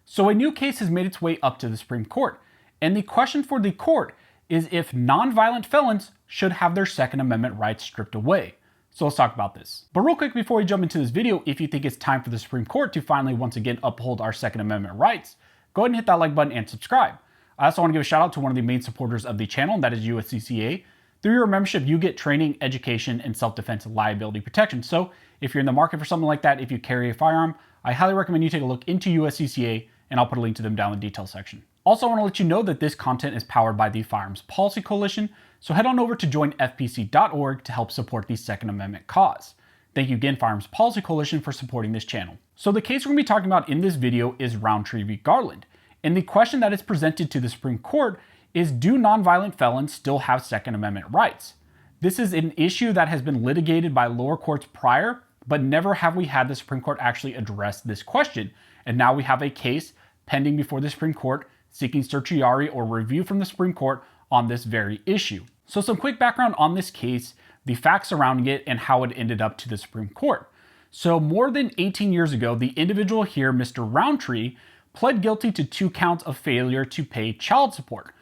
So a new case has made its way up to the Supreme Court, and the question for the court is if nonviolent felons should have their Second Amendment rights stripped away. So let's talk about this. But real quick before we jump into this video, if you think it's time for the Supreme Court to finally once again uphold our Second Amendment rights, go ahead and hit that like button and subscribe. I also want to give a shout out to one of the main supporters of the channel, and that is USCCA. Through your membership, you get training, education, and self-defense liability protection. So if you're in the market for something like that, if you carry a firearm, I highly recommend you take a look into USCCA, and I'll put a link to them down in the details section. Also, I want to let you know that this content is powered by the Firearms Policy Coalition, so head on over to joinfpc.org to help support the Second Amendment cause. Thank you again, Firearms Policy Coalition, for supporting this channel. So the case we're going to be talking about in this video is Roundtree v. Garland, and the question that is presented to the Supreme Court is, do nonviolent felons still have Second Amendment rights? This is an issue that has been litigated by lower courts prior, but never have we had the Supreme Court actually address this question. And now we have a case pending before the Supreme Court seeking certiorari or review from the Supreme Court on this very issue. So some quick background on this case, the facts surrounding it, and how it ended up to the Supreme Court. So more than 18 years ago, the individual here, Mr. Roundtree, pled guilty to 2 counts of failure to pay child support.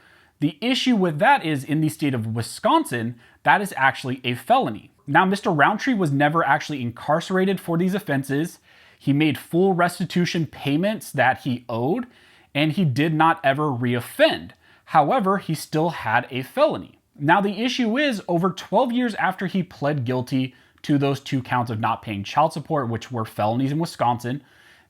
The issue with that is, in the state of Wisconsin, that is actually a felony. Now, Mr. Roundtree was never actually incarcerated for these offenses. He made full restitution payments that he owed, and he did not ever reoffend. However, he still had a felony. Now, the issue is, over 12 years after he pled guilty to those 2 counts of not paying child support, which were felonies in Wisconsin,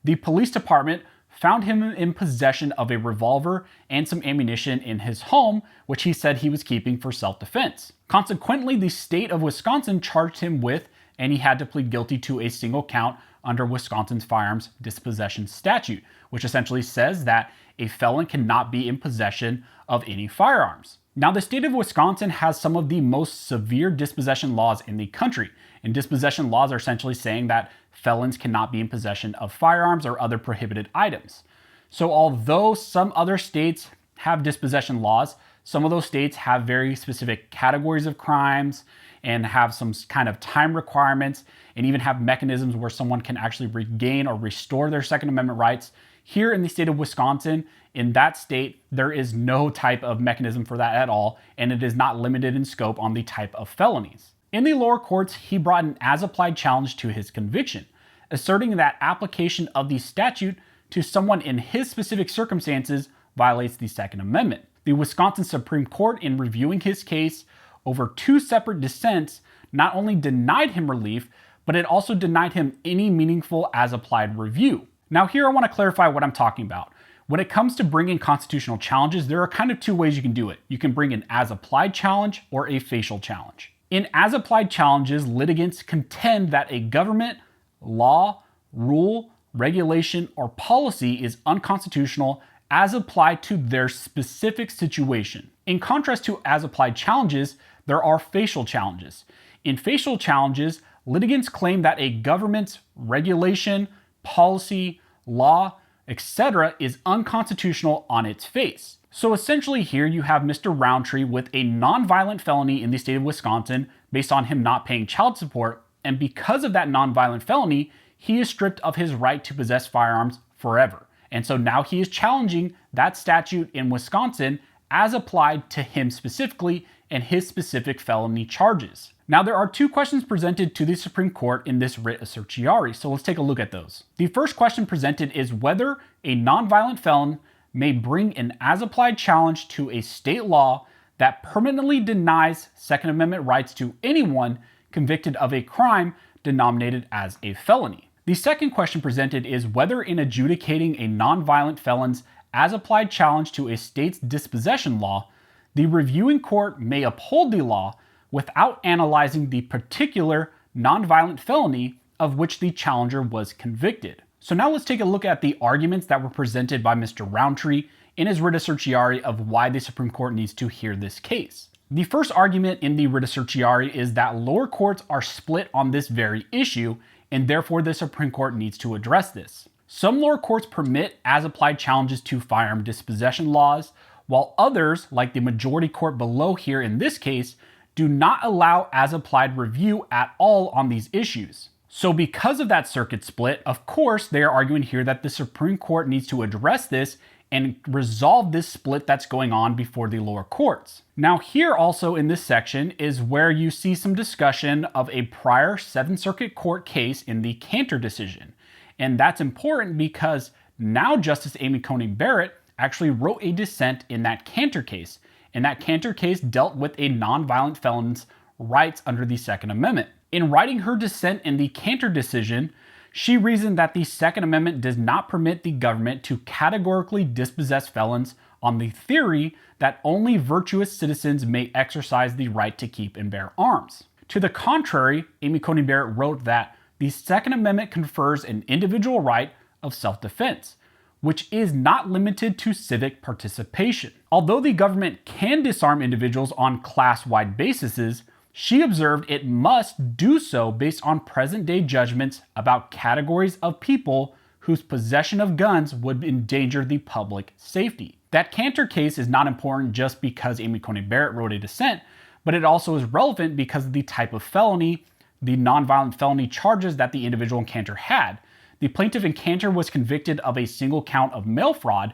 the police department found him in possession of a revolver and some ammunition in his home, which he said he was keeping for self-defense. Consequently, the state of Wisconsin charged him with, and he had to plead guilty to, a single count under Wisconsin's firearms dispossession statute, which essentially says that a felon cannot be in possession of any firearms. Now, the state of Wisconsin has some of the most severe dispossession laws in the country, and dispossession laws are essentially saying that felons cannot be in possession of firearms or other prohibited items. So although some other states have dispossession laws, some of those states have very specific categories of crimes and have some kind of time requirements, and even have mechanisms where someone can actually regain or restore their Second Amendment rights. Here in the state of Wisconsin, in that state, there is no type of mechanism for that at all, and it is not limited in scope on the type of felonies. In the lower courts, he brought an as-applied challenge to his conviction, asserting that application of the statute to someone in his specific circumstances violates the Second Amendment. The Wisconsin Supreme Court, in reviewing his case over 2 separate dissents, not only denied him relief, but it also denied him any meaningful as-applied review. Now here I want to clarify what I'm talking about. When it comes to bringing constitutional challenges, there are kind of 2 ways you can do it. You can bring an as-applied challenge or a facial challenge. In as-applied challenges, litigants contend that a government, law, rule, regulation, or policy is unconstitutional as applied to their specific situation. In contrast to as-applied challenges, there are facial challenges. In facial challenges, litigants claim that a government's regulation, policy, law, etc. is unconstitutional on its face. So essentially here you have Mr. Roundtree with a nonviolent felony in the state of Wisconsin based on him not paying child support, and because of that nonviolent felony, he is stripped of his right to possess firearms forever. And so now he is challenging that statute in Wisconsin as applied to him specifically and his specific felony charges. Now, there are 2 questions presented to the Supreme Court in this writ of certiorari, so let's take a look at those. The first question presented is whether a nonviolent felon may bring an as-applied challenge to a state law that permanently denies Second Amendment rights to anyone convicted of a crime denominated as a felony. The second question presented is whether, in adjudicating a nonviolent felon's as-applied challenge to a state's dispossession law, the reviewing court may uphold the law without analyzing the particular nonviolent felony of which the challenger was convicted. So now let's take a look at the arguments that were presented by Mr. Roundtree in his writ of certiorari of why the Supreme Court needs to hear this case. The first argument in the writ of certiorari is that lower courts are split on this very issue, and therefore the Supreme Court needs to address this. Some lower courts permit as-applied challenges to firearm dispossession laws, while others, like the majority court below here in this case, do not allow as-applied review at all on these issues. So because of that circuit split, of course, they are arguing here that the Supreme Court needs to address this and resolve this split that's going on before the lower courts. Now here also in this section is where you see some discussion of a prior 7th Circuit Court case in the Kanter decision. And that's important because now Justice Amy Coney Barrett actually wrote a dissent in that Kanter case. And that Kanter case dealt with a nonviolent felon's rights under the Second Amendment. In writing her dissent in the Kanter decision, she reasoned that the Second Amendment does not permit the government to categorically dispossess felons on the theory that only virtuous citizens may exercise the right to keep and bear arms. To the contrary, Amy Coney Barrett wrote that the Second Amendment confers an individual right of self-defense, which is not limited to civic participation. Although the government can disarm individuals on class-wide bases, she observed it must do so based on present-day judgments about categories of people whose possession of guns would endanger the public safety. That Kanter case is not important just because Amy Coney Barrett wrote a dissent, but it also is relevant because of the type of felony, the nonviolent felony charges that the individual in Kanter had. The plaintiff in Kanter was convicted of a single count of mail fraud,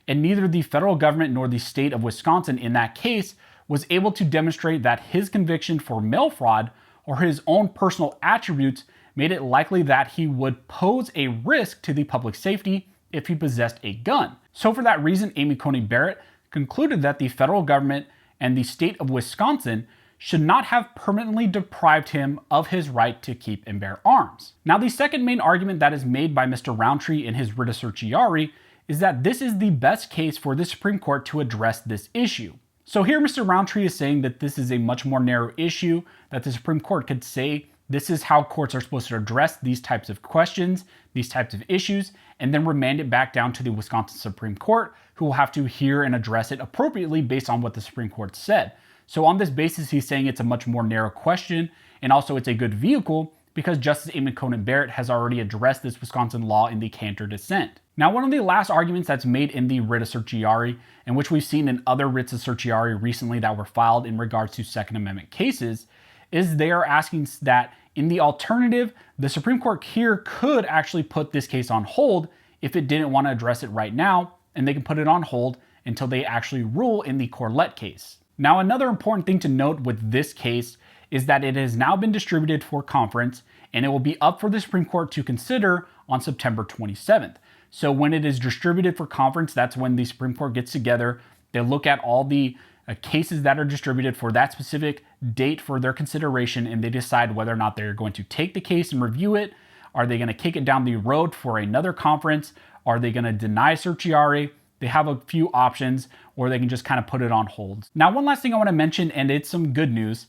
and neither the federal government nor the state of Wisconsin in that case was able to demonstrate that his conviction for mail fraud or his own personal attributes made it likely that he would pose a risk to the public safety if he possessed a gun. So for that reason, Amy Coney Barrett concluded that the federal government and the state of Wisconsin should not have permanently deprived him of his right to keep and bear arms. Now, the second main argument that is made by Mr. Roundtree in his writ of certiorari is that this is the best case for the Supreme Court to address this issue. So here Mr. Roundtree is saying that this is a much more narrow issue, that the Supreme Court could say this is how courts are supposed to address these types of questions, these types of issues, and then remand it back down to the Wisconsin Supreme Court, who will have to hear and address it appropriately based on what the Supreme Court said. So on this basis, he's saying it's a much more narrow question, and also it's a good vehicle because Justice Amy Coney Barrett has already addressed this Wisconsin law in the Kanter dissent. Now, one of the last arguments that's made in the writ of certiorari, and which we've seen in other writs of certiorari recently that were filed in regards to Second Amendment cases, is they are asking that in the alternative, the Supreme Court here could actually put this case on hold if it didn't want to address it right now, and they can put it on hold until they actually rule in the Corlett case. Now, another important thing to note with this case is that it has now been distributed for conference, and it will be up for the Supreme Court to consider on September 27th. So when it is distributed for conference, that's when the Supreme Court gets together. They look at all the cases that are distributed for that specific date for their consideration, and they decide whether or not they're going to take the case and review it. Are they going to kick it down the road for another conference? Are they going to deny certiorari? They have a few options, or they can just kind of put it on hold. Now, one last thing I want to mention, and it's some good news.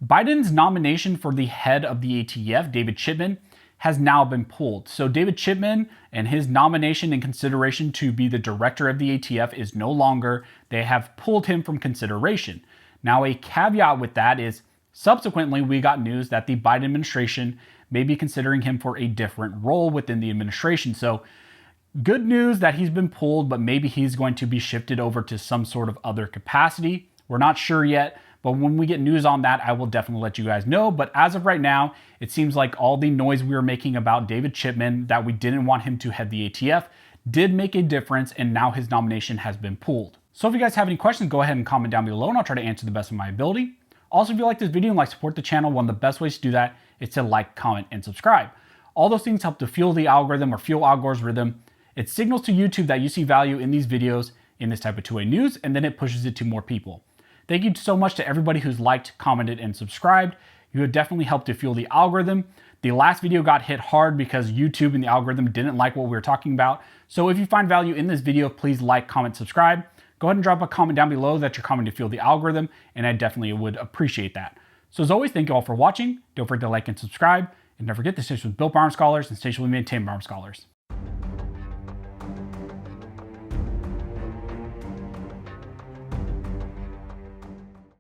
Biden's nomination for the head of the ATF, David Chipman, has now been pulled. So David Chipman and his nomination and consideration to be the director of the ATF is no longer. They have pulled him from consideration. Now, a caveat with that is subsequently we got news that the Biden administration may be considering him for a different role within the administration. So good news that he's been pulled, but maybe he's going to be shifted over to some sort of other capacity. We're not sure yet, but when we get news on that, I will definitely let you guys know. But as of right now, it seems like all the noise we were making about David Chipman, that we didn't want him to head the ATF, did make a difference, and now his nomination has been pulled. So if you guys have any questions, go ahead and comment down below, and I'll try to answer the best of my ability. Also, if you like this video and like support the channel, one of the best ways to do that is to like, comment, and subscribe. All those things help to fuel the algorithm or fuel Algore's rhythm. It signals to YouTube that you see value in these videos in this type of two-way news, and then it pushes it to more people. Thank you so much to everybody who's liked, commented, and subscribed. You have definitely helped to fuel the algorithm. The last video got hit hard because YouTube and the algorithm didn't like what we were talking about. So if you find value in this video, please like, comment, subscribe. Go ahead and drop a comment down below that you're commenting to fuel the algorithm, and I definitely would appreciate that. So as always, thank you all for watching. Don't forget to like and subscribe. And don't forget to stay with Built by Arm Scholars and stay with Maintained by Arm Scholars.